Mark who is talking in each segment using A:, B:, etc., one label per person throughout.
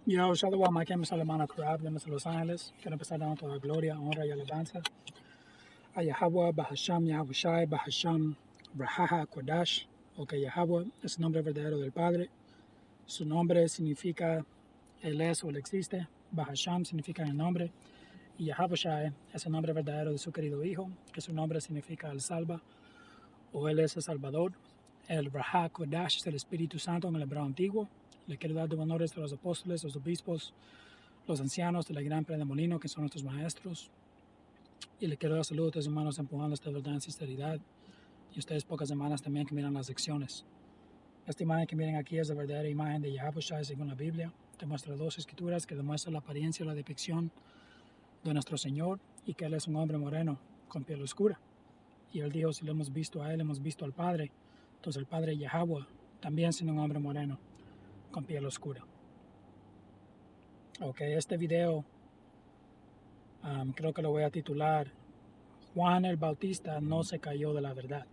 A: Yo, Shalom, aquí es el hermano Crab de Los Ángeles. Quiero empezar dando toda gloria, honra y alabanza a Yahweh, Bahasham, Yahushai, Bahasham, Rahaha, Kodash. Ok, Yahweh es el nombre verdadero del Padre. Su nombre significa Él es o Él existe. Bahasham significa el nombre. Y Yahushai es el nombre verdadero de su querido Hijo, que su nombre significa el salva o Él es el Salvador. El Raha Kodash es el Espíritu Santo en el hebreo antiguo. Le quiero dar de honores a los apóstoles, los obispos, los ancianos de la gran Prenda Molino, que son nuestros maestros. Y le quiero dar saludos a los hermanos empujando esta verdad en sinceridad. Y ustedes, pocas hermanas también que miran las lecciones. Esta imagen que miren aquí es la verdadera imagen de Yahushua según la Biblia. Te muestra dos escrituras que demuestran la apariencia y la depicción de nuestro Señor y que Él es un hombre moreno con piel oscura. Y Él dijo, si lo hemos visto a Él, hemos visto al Padre. Entonces el Padre Yahweh también siendo un hombre moreno con piel oscura. Ok, este video creo que lo voy a titular Juan el Bautista no se cayó de la verdad.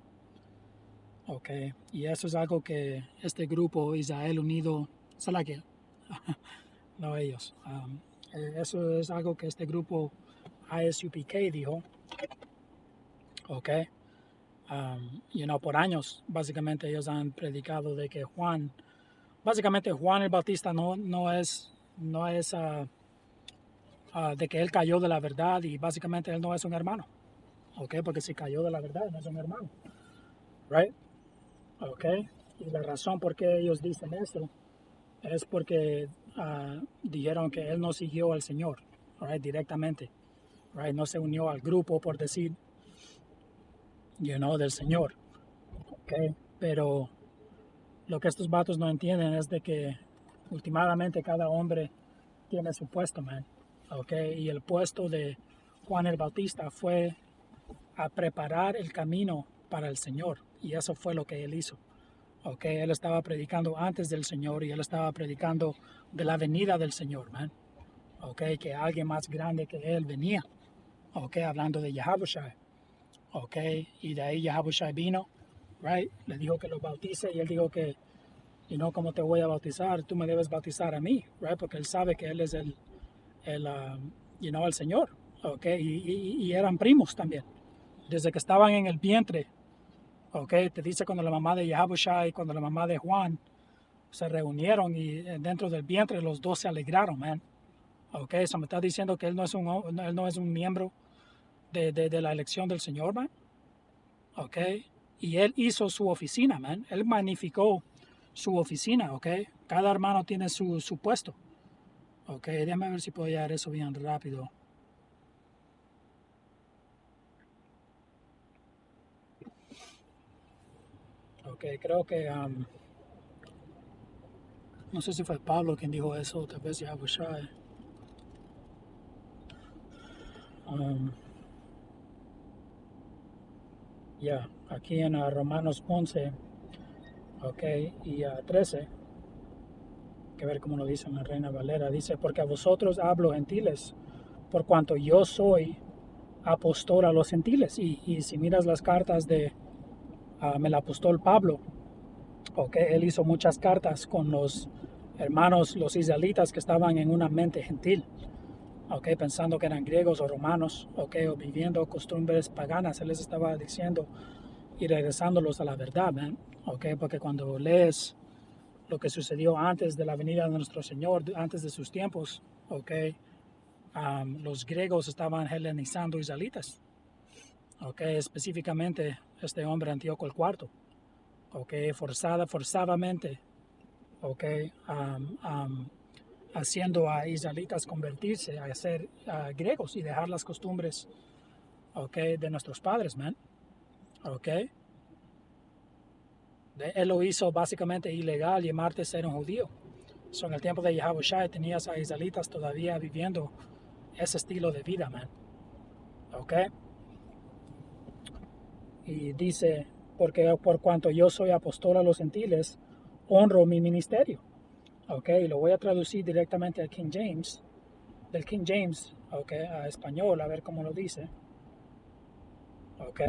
A: Ok, y eso es algo que este grupo Israel Unido, Salakia, no ellos, eso es algo que este grupo ISUPK dijo. Ok, por años básicamente ellos han predicado de que básicamente Juan el Bautista no es de que él cayó de la verdad y básicamente él no es un hermano. Ok, porque si cayó de la verdad no es un hermano. Right? Ok, y la razón por qué ellos dicen eso es porque dijeron que él no siguió al Señor, right, directamente, right, no se unió al grupo por decir, del Señor, ok, pero lo que estos vatos no entienden es de que últimamente cada hombre tiene su puesto, man, ok, y el puesto de Juan el Bautista fue a preparar el camino para el Señor, y eso fue lo que él hizo. Okay, él estaba predicando antes del Señor y él estaba predicando de la venida del Señor, man. Okay, que alguien más grande que él venía. Okay, hablando de Yahushua. Okay, y de ahí Yahushua vino, right? Le dijo que lo bautice y él dijo que, ¿cómo te voy a bautizar? Tú me debes bautizar a mí, right? Porque él sabe que él es el Señor. Okay, y eran primos también. Desde que estaban en el vientre. Okay, te dice cuando la mamá de Yahushua y cuando la mamá de Juan se reunieron y dentro del vientre los dos se alegraron, man. Ok, eso me está diciendo que él no es un miembro de la elección del Señor, man. Ok, y él hizo su oficina, man. Él magnificó su oficina, ok. Cada hermano tiene su puesto. Ok, déjame ver si puedo llegar eso bien rápido. Ok, creo que, no sé si fue Pablo quien dijo eso, tal vez ya Bushai. Aquí en Romanos 11, ok, y 13, que ver cómo lo dice en la Reina Valera, dice, porque a vosotros hablo gentiles, por cuanto yo soy apóstol a los gentiles. Y si miras las cartas de el apóstol Pablo, okay, él hizo muchas cartas con los hermanos, los israelitas que estaban en una mente gentil, okay, pensando que eran griegos o romanos, okay, o viviendo costumbres paganas. Él les estaba diciendo y regresándolos a la verdad, man. Okay, porque cuando lees lo que sucedió antes de la venida de nuestro Señor, antes de sus tiempos, okay, los griegos estaban helenizando israelitas, okay, específicamente este hombre Antíoco el cuarto, okay, forzadamente, okay, haciendo a israelitas convertirse a ser griegos y dejar las costumbres, okay, de nuestros padres, man, okay. Él lo hizo básicamente ilegal llamarte ser un judío. So, en el tiempo de Yahushua tenías a israelitas todavía viviendo ese estilo de vida, man. ¿Ok? Y dice, porque por cuanto yo soy apóstol a los gentiles, honro mi ministerio. ¿Ok? Y lo voy a traducir directamente al King James, del King James, ¿ok? A español, a ver cómo lo dice. ¿Ok?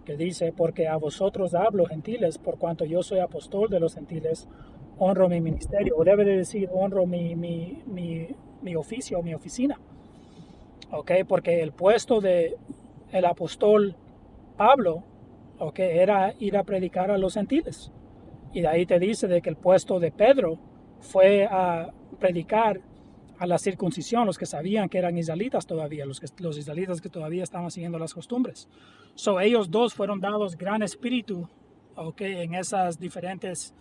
A: Que dice, porque a vosotros hablo gentiles, por cuanto yo soy apóstol de los gentiles, honro mi ministerio, o debe de decir, honro mi oficio, mi oficina. ¿Ok? Porque el puesto de el apóstol Pablo, ¿ok? Era ir a predicar a los gentiles. Y de ahí te dice de que el puesto de Pedro fue a predicar a la circuncisión, los que sabían que eran israelitas todavía, los israelitas que todavía estaban siguiendo las costumbres. So, ellos dos fueron dados gran espíritu, ¿okay? En esas diferentes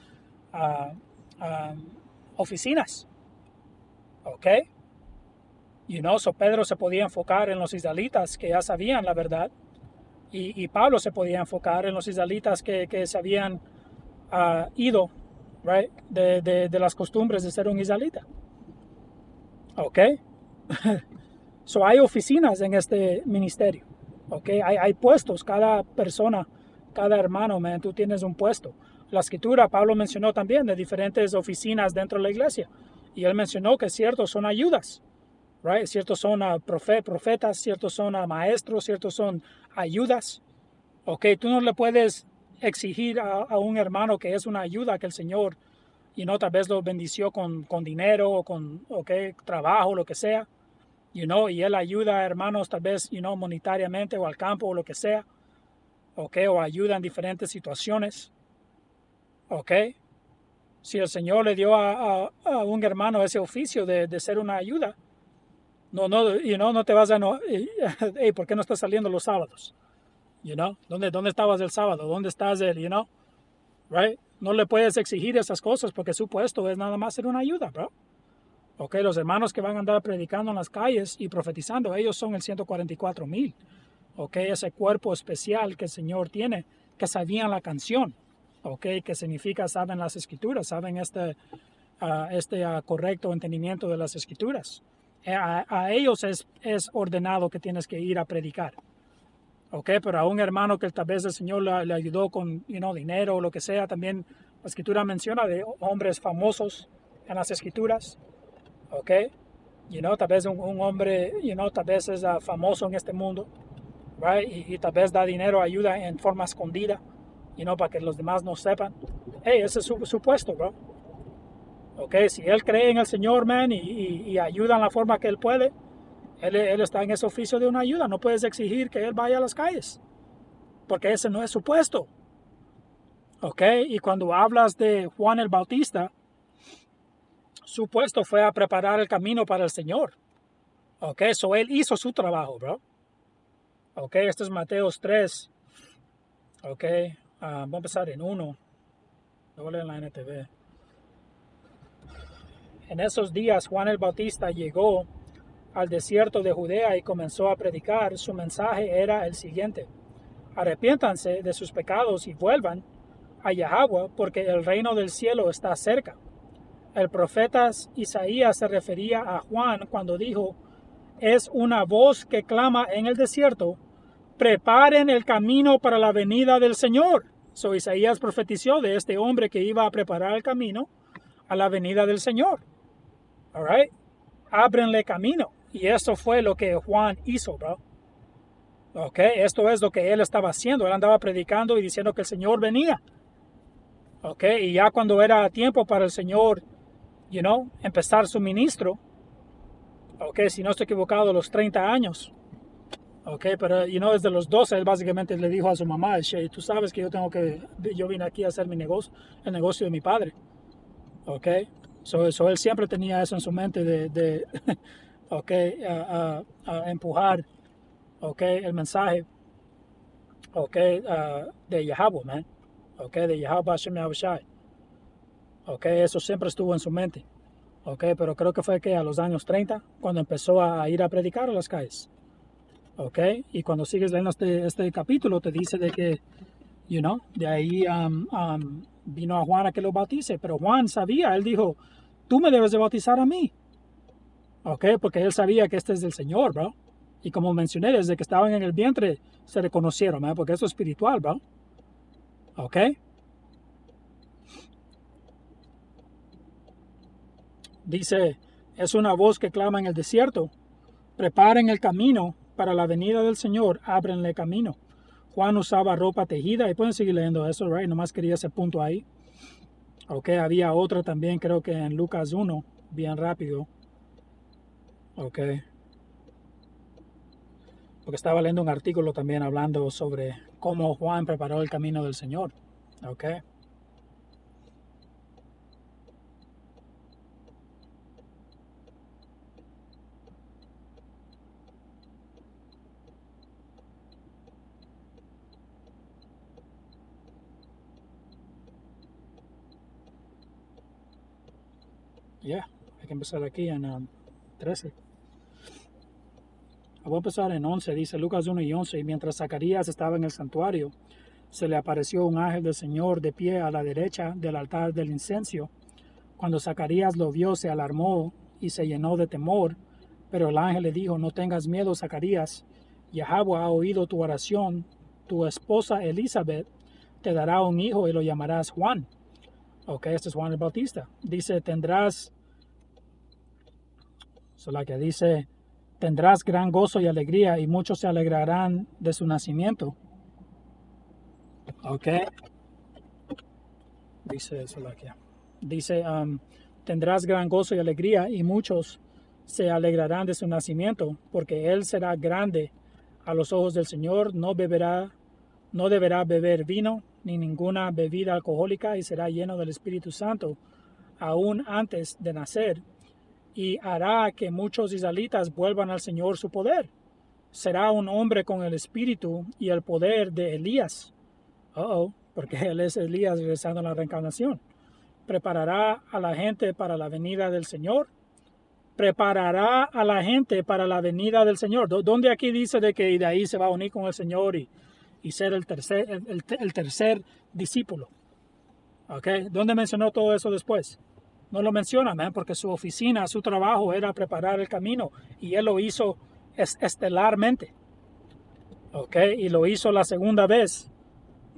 A: uh, uh, oficinas. ¿Ok? So Pedro se podía enfocar en los israelitas que ya sabían la verdad, y Pablo se podía enfocar en los israelitas que se habían ido, right, de las costumbres de ser un israelita. ¿Ok? So hay oficinas en este ministerio. ¿Ok? Hay puestos, cada persona, cada hermano, man, tú tienes un puesto. La escritura, Pablo mencionó también de diferentes oficinas dentro de la iglesia. Y él mencionó que ciertos son ayudas. Right? Ciertos son profetas, ciertos son maestros, ciertos son ayudas. Ok, tú no le puedes exigir a un hermano que es una ayuda que el Señor, tal vez lo bendició con dinero o con trabajo, lo que sea, y él ayuda a hermanos tal vez, monetariamente o al campo o lo que sea, o ayuda en diferentes situaciones. Ok, si el Señor le dio a un hermano ese oficio de ser una ayuda, no te vas a hey, ¿por qué no estás saliendo los sábados? ¿Dónde estabas el sábado? ¿Dónde estás right? No le puedes exigir esas cosas porque su puesto es nada más ser una ayuda, bro. Los hermanos que van a andar predicando en las calles y profetizando, ellos son el 144,000. Ese cuerpo especial que el Señor tiene, que sabían la canción, que significa saben las escrituras, saben este correcto entendimiento de las escrituras. A ellos es ordenado que tienes que ir a predicar. Pero a un hermano que tal vez el Señor le ayudó con dinero o lo que sea, también la escritura menciona de hombres famosos en las escrituras. Tal vez un hombre, tal vez es famoso en este mundo, right? Y tal vez da dinero, ayuda en forma escondida, para que los demás no sepan. Hey, ese es su puesto, bro. Si él cree en el Señor, man, y ayuda en la forma que él puede, él está en ese oficio de una ayuda. No puedes exigir que él vaya a las calles, porque ese no es su puesto. Y cuando hablas de Juan el Bautista, su puesto fue a preparar el camino para el Señor. So él hizo su trabajo, bro. Esto es Mateos 3. Vamos a empezar en 1. Lo voy a leer en la NTV. En esos días Juan el Bautista llegó al desierto de Judea y comenzó a predicar. Su mensaje era el siguiente: arrepiéntanse de sus pecados y vuelvan a Yahweh, porque el reino del cielo está cerca. El profeta Isaías se refería a Juan cuando dijo: es una voz que clama en el desierto, preparen el camino para la venida del Señor. So Isaías profetizó de este hombre que iba a preparar el camino a la venida del Señor. All right? Ábrenle camino. Y eso fue lo que Juan hizo, bro. Esto es lo que él estaba haciendo. Él andaba predicando y diciendo que el Señor venía. Y ya cuando era tiempo para el Señor, empezar su ministro, si no estoy equivocado, los 30 años. Pero, desde los 12, él básicamente le dijo a su mamá: tú sabes que yo vine aquí a hacer mi negocio, el negocio de mi padre. So él siempre tenía eso en su mente de a empujar, el mensaje, de Yahweh, man. De Yahweh Hashem Yahushai. Eso siempre estuvo en su mente. Pero creo que fue que a los años 30, cuando empezó a ir a predicar a las calles. Y cuando sigues leyendo este capítulo, te dice de que, de ahí vino a Juan a que lo bautice. Pero Juan sabía, él dijo: tú me debes de bautizar a mí. Porque él sabía que este es del Señor, bro. Y como mencioné, desde que estaban en el vientre se reconocieron, ¿eh? Porque eso es espiritual, bro. Dice: es una voz que clama en el desierto, preparen el camino para la venida del Señor, ábrenle camino. Juan usaba ropa tejida, y pueden seguir leyendo eso, right? Nomás quería ese punto ahí. Ok, había otra también, creo que en Lucas 1, bien rápido. Ok, porque estaba leyendo un artículo también hablando sobre cómo Juan preparó el camino del Señor. Ok, ya, hay que empezar aquí en 13. Voy a empezar en 11, dice Lucas 1 y 11. Y mientras Zacarías estaba en el santuario, se le apareció un ángel del Señor de pie a la derecha del altar del incienso. Cuando Zacarías lo vio, se alarmó y se llenó de temor. Pero el ángel le dijo: no tengas miedo, Zacarías. Yahweh ha oído tu oración. Tu esposa Elizabeth te dará un hijo y lo llamarás Juan. Ok, este es Juan el Bautista. Dice, tendrás gran gozo y alegría, y muchos se alegrarán de su nacimiento. Ok, dice eso aquí. Dice, tendrás gran gozo y alegría, y muchos se alegrarán de su nacimiento, porque él será grande a los ojos del Señor. No deberá beber vino ni ninguna bebida alcohólica, y será lleno del Espíritu Santo aún antes de nacer, y hará que muchos israelitas vuelvan al Señor su poder. Será un hombre con el espíritu y el poder de Elías. Porque él es Elías regresando a la reencarnación. Preparará a la gente para la venida del Señor. Preparará a la gente para la venida del Señor. ¿Dónde aquí dice de que de ahí se va a unir con el Señor y ser el tercer discípulo? Okay. ¿Dónde mencionó todo eso después? No lo menciona, man, porque su oficina, su trabajo era preparar el camino, y él lo hizo estelarmente. Okay. Y lo hizo la segunda vez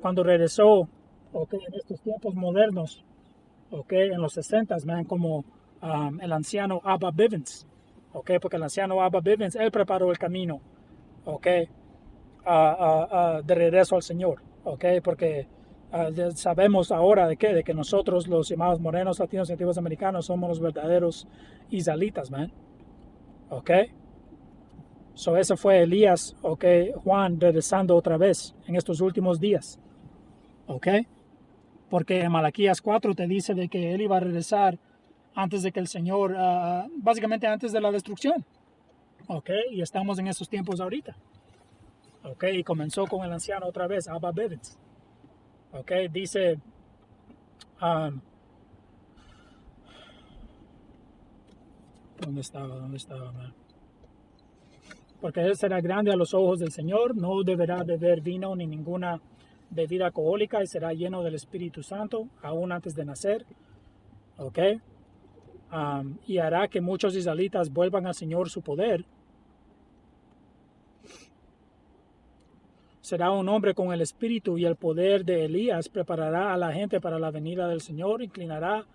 A: cuando regresó, okay, en estos tiempos modernos, okay, en los 60s, man, como el anciano Abba Bivens. Okay, porque el anciano Abba Bivens, él preparó el camino, okay, de regreso al Señor. Okay, porque sabemos ahora de que nosotros, los llamados morenos, latinos, nativos americanos, somos los verdaderos israelitas, man. Okay. So ese fue Elías, okay, Juan regresando otra vez en estos últimos días. Okay. Porque en Malaquías 4 te dice de que él iba a regresar antes de que el Señor, básicamente antes de la destrucción. Okay. Y estamos en esos tiempos ahorita. Okay. Y comenzó con el anciano otra vez, Abba Bivens. Okay. Dice, ¿dónde estaba, man? Porque él será grande a los ojos del Señor, no deberá beber vino ni ninguna bebida alcohólica, y será lleno del Espíritu Santo aún antes de nacer. Ok. Y hará que muchos israelitas vuelvan al Señor su poder. Será un hombre con el espíritu y el poder de Elías. Preparará a la gente para la venida del Señor. Inclinará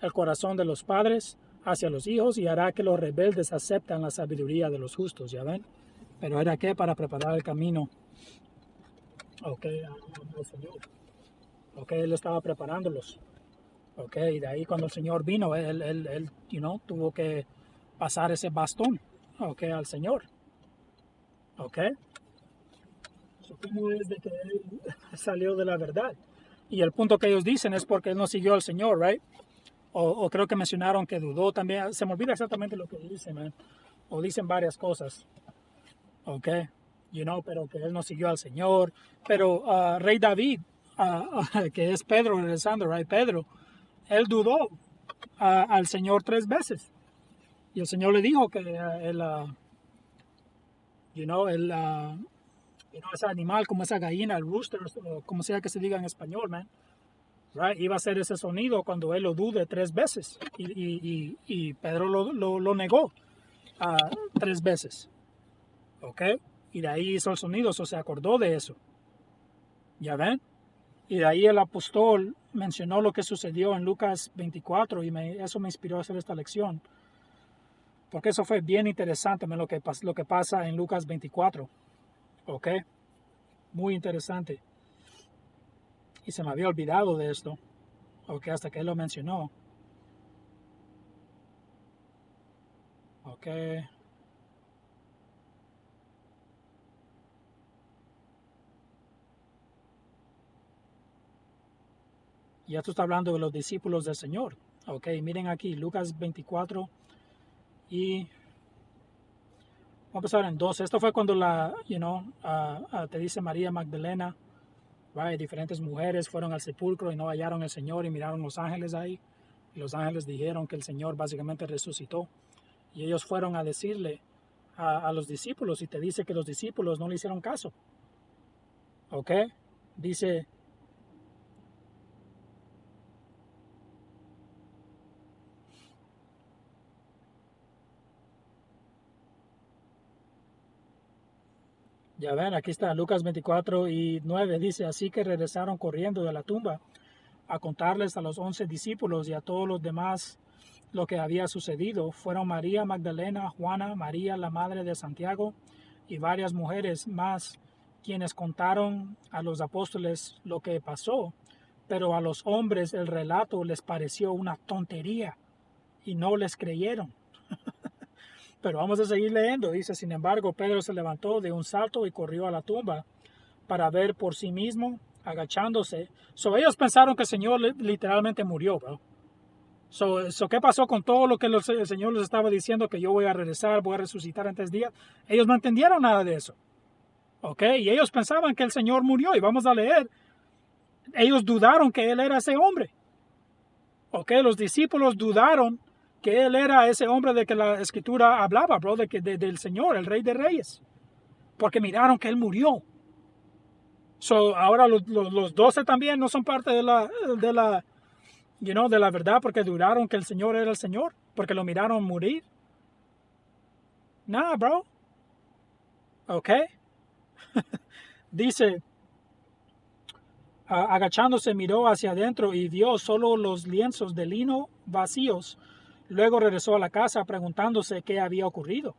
A: el corazón de los padres hacia los hijos, y hará que los rebeldes acepten la sabiduría de los justos. ¿Ya ven? Pero era que para preparar el camino, okay, al Señor. Okay, él estaba preparándolos. Okay, y de ahí cuando el Señor vino, él tuvo que pasar ese bastón, okay, al Señor. Okay. ¿Cómo es de que él salió de la verdad? Y el punto que ellos dicen es porque él no siguió al Señor, right? O creo que mencionaron que dudó también. Se me olvida exactamente lo que dicen, man. O dicen varias cosas, ok, pero que él no siguió al Señor. Pero Rey David, que es Pedro regresando, right? Pedro, él dudó al Señor 3 veces. Y el Señor le dijo que ese animal, como esa gallina, el rooster, o como sea que se diga en español, man, right, iba a hacer ese sonido cuando él lo dude 3 veces. Y Pedro lo negó 3 veces. ¿Ok? Y de ahí hizo el sonido, se acordó de eso. ¿Ya ven? Y de ahí el apóstol mencionó lo que sucedió en Lucas 24, y eso me inspiró a hacer esta lección. Porque eso fue bien interesante, lo que pasa en Lucas 24. ¿Ok? Muy interesante. Y se me había olvidado de esto. Ok, hasta que él lo mencionó. Ok. Ya tú estás hablando de los discípulos del Señor. Ok, miren aquí, Lucas 24 y vamos a empezar en 2. Esto fue cuando te dice María Magdalena, right, diferentes mujeres fueron al sepulcro y no hallaron al Señor y miraron los ángeles ahí. Y los ángeles dijeron que el Señor básicamente resucitó. Y ellos fueron a decirle a los discípulos y te dice que los discípulos no le hicieron caso. Ok, dice, ya ven, aquí está Lucas 24 y 9, dice, así que regresaron corriendo de la tumba a contarles a los 11 discípulos y a todos los demás lo que había sucedido. Fueron María Magdalena, Juana, María la madre de Santiago y varias mujeres más quienes contaron a los apóstoles lo que pasó, pero a los hombres el relato les pareció una tontería y no les creyeron. Pero vamos a seguir leyendo. Dice, sin embargo, Pedro se levantó de un salto y corrió a la tumba para ver por sí mismo, agachándose. Ellos pensaron que el Señor literalmente murió, bro. ¿Qué pasó con todo lo que el Señor les estaba diciendo? Que yo voy a regresar, voy a resucitar en 3 días. Ellos no entendieron nada de eso. ¿Ok? Y ellos pensaban que el Señor murió. Y vamos a leer. Ellos dudaron que Él era ese hombre. ¿Ok? Los discípulos dudaron que Él era ese hombre de que la Escritura hablaba, bro, del Señor, el Rey de Reyes. Porque miraron que Él murió. Ahora los 12 también no son parte de la verdad porque dudaron que el Señor era el Señor, porque lo miraron morir. Nah, bro. Ok. Dice, agachándose miró hacia adentro y vio solo los lienzos de lino vacíos. Luego regresó a la casa preguntándose qué había ocurrido.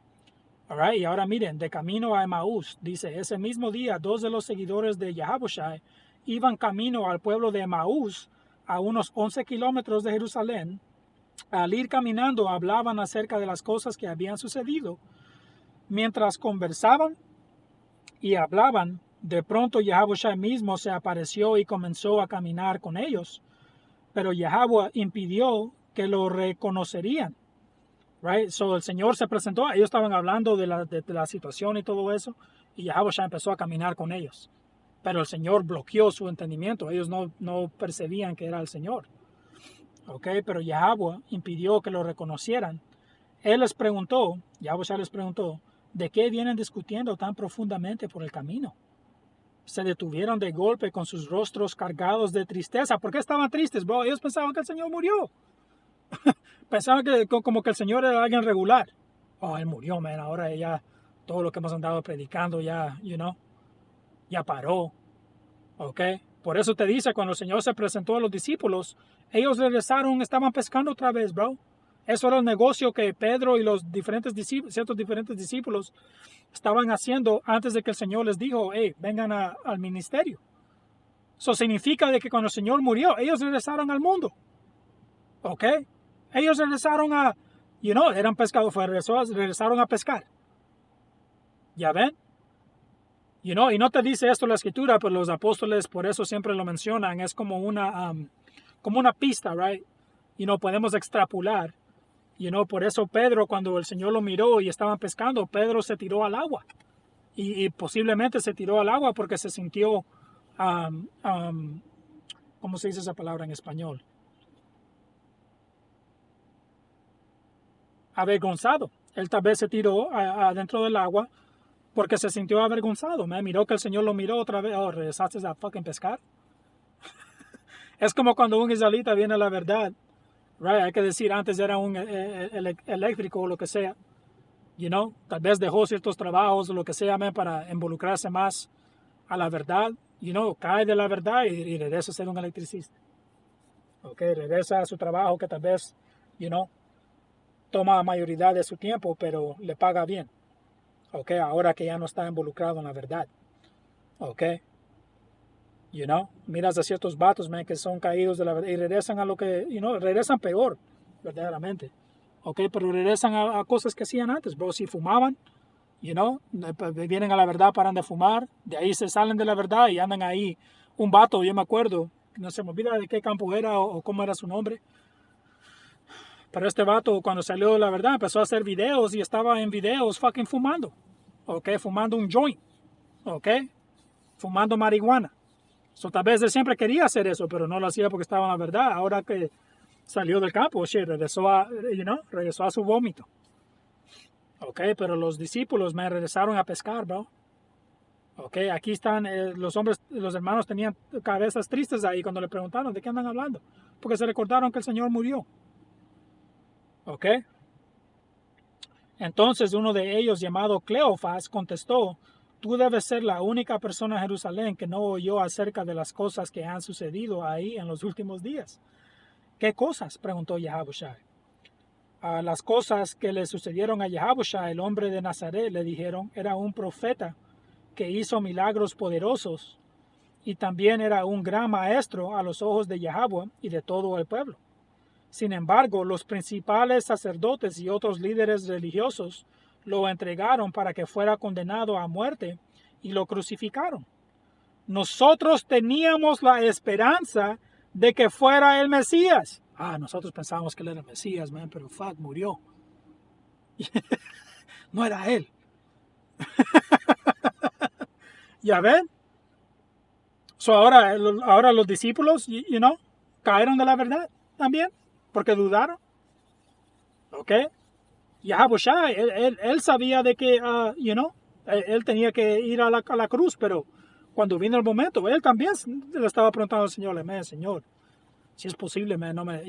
A: Alright, y ahora miren, de camino a Emaús, dice, ese mismo día 2 de los seguidores de Yahabushai iban camino al pueblo de Emaús, a unos 11 kilómetros de Jerusalén. Al ir caminando hablaban acerca de las cosas que habían sucedido. Mientras conversaban y hablaban, de pronto Yahabushai mismo se apareció y comenzó a caminar con ellos. Pero Yahweh impidió que lo reconocerían. Right? El Señor se presentó, ellos estaban hablando de la situación y todo eso, y Yahabushai empezó a caminar con ellos. Pero el Señor bloqueó su entendimiento, ellos no percibían que era el Señor. Okay, pero Yahweh impidió que lo reconocieran. Él les preguntó, Yahweh les preguntó, ¿de qué vienen discutiendo tan profundamente por el camino? Se detuvieron de golpe con sus rostros cargados de tristeza. ¿Por qué estaban tristes, bro? Ellos pensaban que el Señor murió. Pensaban que como que el Señor era alguien regular. Oh, él murió, man. Ahora ya todo lo que hemos andado predicando ya, ya paró. ¿Ok? Por eso te dice, cuando el Señor se presentó a los discípulos, ellos regresaron, estaban pescando otra vez, bro. Eso era el negocio que Pedro y los ciertos diferentes discípulos estaban haciendo antes de que el Señor les dijo, hey, vengan al ministerio. Eso significa de que cuando el Señor murió, ellos regresaron al mundo. ¿Ok? Ellos regresaron eran pescadores, regresaron a pescar. ¿Ya ven? Y no te dice esto la escritura, pero los apóstoles por eso siempre lo mencionan. Es como una pista, right? Podemos extrapolar. Por eso Pedro, cuando el Señor lo miró y estaban pescando, Pedro se tiró al agua. Y posiblemente se tiró al agua porque se sintió, ¿cómo se dice esa palabra en español? Avergonzado. Él tal vez se tiró adentro del agua porque se sintió avergonzado. Me miró que el Señor lo miró otra vez. Oh, regresaste a fucking pescar. Es como cuando un israelita viene a la verdad. Right? Hay que decir, antes era un eléctrico o lo que sea. Tal vez dejó ciertos trabajos o lo que sea, para involucrarse más a la verdad. Cae de la verdad y regresa a ser un electricista. Ok, regresa a su trabajo que tal vez, toma mayoría de su tiempo, pero le paga bien. Ok, ahora que ya no está involucrado en la verdad. Ok. You know, miras a ciertos vatos, man, que son caídos de la verdad y regresan a lo que, regresan peor, verdaderamente. Ok, pero regresan a cosas que hacían antes, bro. Si fumaban, vienen a la verdad, paran de fumar, de ahí se salen de la verdad y andan ahí. Un vato, yo me acuerdo, no se me olvida de qué campo era o cómo era su nombre, pero este vato cuando salió de la verdad empezó a hacer videos y estaba en videos fucking fumando, ok, fumando un joint, ok, fumando marihuana. So, tal vez él siempre quería hacer eso, pero no lo hacía porque estaba en la verdad. Ahora que salió del campo, shit, regresó a su vómito. Ok, pero los discípulos me regresaron a pescar, bro. Ok, aquí están los hombres, los hermanos tenían cabezas tristes ahí cuando le preguntaron de qué andan hablando, porque se recordaron que el Señor murió. Ok, entonces uno de ellos llamado Cleofas contestó: tú debes ser la única persona en Jerusalén que no oyó acerca de las cosas que han sucedido ahí en los últimos días. ¿Qué cosas?, preguntó Yahushua. A las cosas que le sucedieron a Yahushua, el hombre de Nazaret, le dijeron, era un profeta que hizo milagros poderosos y también era un gran maestro a los ojos de Yahweh y de todo el pueblo. Sin embargo, los principales sacerdotes y otros líderes religiosos lo entregaron para que fuera condenado a muerte y lo crucificaron. Nosotros teníamos la esperanza de que fuera el Mesías. Nosotros pensábamos que él era el Mesías, man, pero fuck, murió. No era él. ¿Ya ven? So ahora los discípulos, cayeron de la verdad también, porque dudaron. ¿Ok? Yahushua, él sabía de que, él tenía que ir a la cruz, pero cuando vino el momento, él también le estaba preguntando al Señor, Señor, si es posible, no me,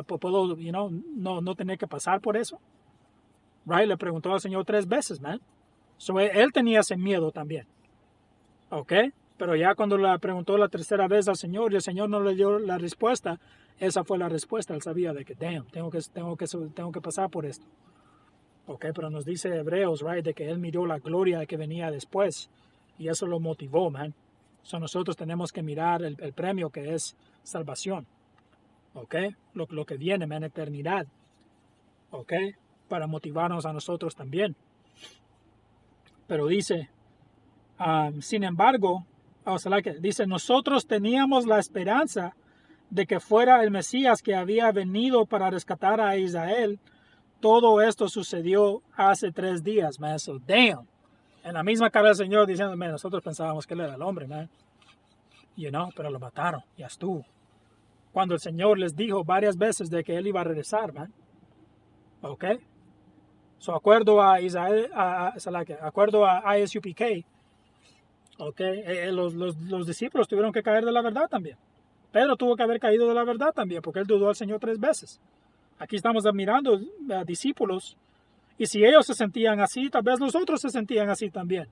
A: puedo, no tener que pasar por eso. Right? Le preguntó al Señor 3 veces, man. So, él tenía ese miedo también. ¿Ok? Pero ya cuando le preguntó la tercera vez al Señor y el Señor no le dio la respuesta, esa fue la respuesta. Él sabía de que, damn, tengo que pasar por esto. Ok, pero nos dice Hebreos, right, de que él miró la gloria que venía después y eso lo motivó, man. So nosotros tenemos que mirar el premio que es salvación. Ok, lo que viene, man, eternidad. Ok, para motivarnos a nosotros también. Pero dice, sin embargo, dice, nosotros teníamos la esperanza de que fuera el Mesías que había venido para rescatar a Israel. Todo esto sucedió hace 3 días, man. So, damn. En la misma cara del Señor diciendo, man, nosotros pensábamos que él era el hombre, man. Pero lo mataron, ya estuvo. Cuando el Señor les dijo varias veces de que él iba a regresar, man. Ok. So, acuerdo a Israel, acuerdo a ISUPK, okay, los discípulos tuvieron que caer de la verdad también. Pedro tuvo que haber caído de la verdad también, porque él dudó al Señor 3 veces. Aquí estamos admirando a discípulos, y si ellos se sentían así, tal vez los otros se sentían así también.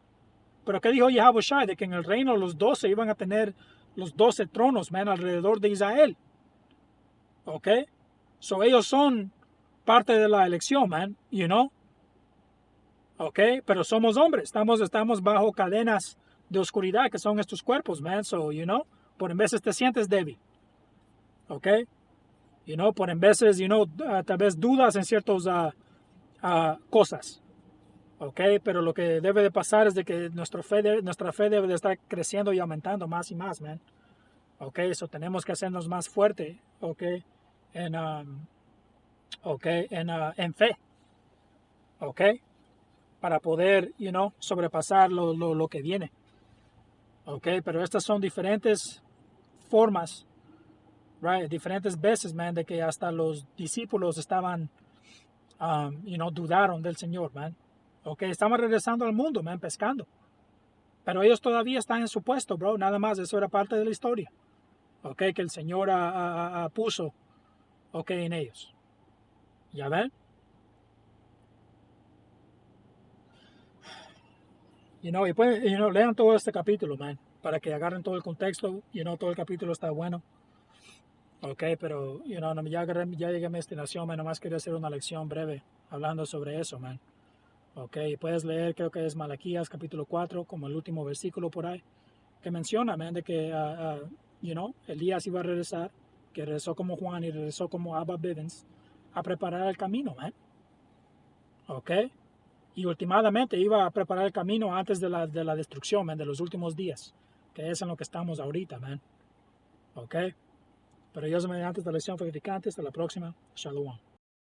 A: Pero ¿qué dijo Yahushua? De que en el reino los 12 iban a tener los 12 tronos, man, alrededor de Israel. ¿Ok? So ellos son parte de la elección, man, ¿Ok? Pero somos hombres, estamos bajo cadenas de oscuridad que son estos cuerpos, man. So, por en veces te sientes débil. ¿Ok? Por en veces, tal vez dudas en ciertas cosas. ¿Ok? Pero lo que debe de pasar es de que nuestra fe debe de estar creciendo y aumentando más y más, man. ¿Ok? Eso tenemos que hacernos más fuerte, ¿ok? En, en fe. ¿Ok? Para poder, sobrepasar lo que viene. ¿Ok? Pero estas son diferentes formas, right? Diferentes veces, man, de que hasta los discípulos estaban, dudaron del Señor, man. ¿Ok? Estaban regresando al mundo, man, pescando. Pero ellos todavía están en su puesto, bro. Nada más, eso era parte de la historia. ¿Ok? Que el Señor puso, ¿ok? En ellos. ¿Ya ven? Y pues, lean todo este capítulo, man, para que agarren todo el contexto. Todo el capítulo está bueno. Ok, pero, ya llegué a mi destinación, man. Nomás quería hacer una lección breve hablando sobre eso, man. Ok, puedes leer, creo que es Malaquías capítulo 4, como el último versículo por ahí. que menciona, man, de que, Elías iba a regresar, que regresó como Juan y regresó como Abba Bivens, a preparar el camino, man. ¿Ok? Y últimamente iba a preparar el camino antes de la destrucción, man, de los últimos días, que es en lo que estamos ahorita, man. ¿Ok? Pero Dios mediante esta lección edificante. Hasta la próxima. Shalom.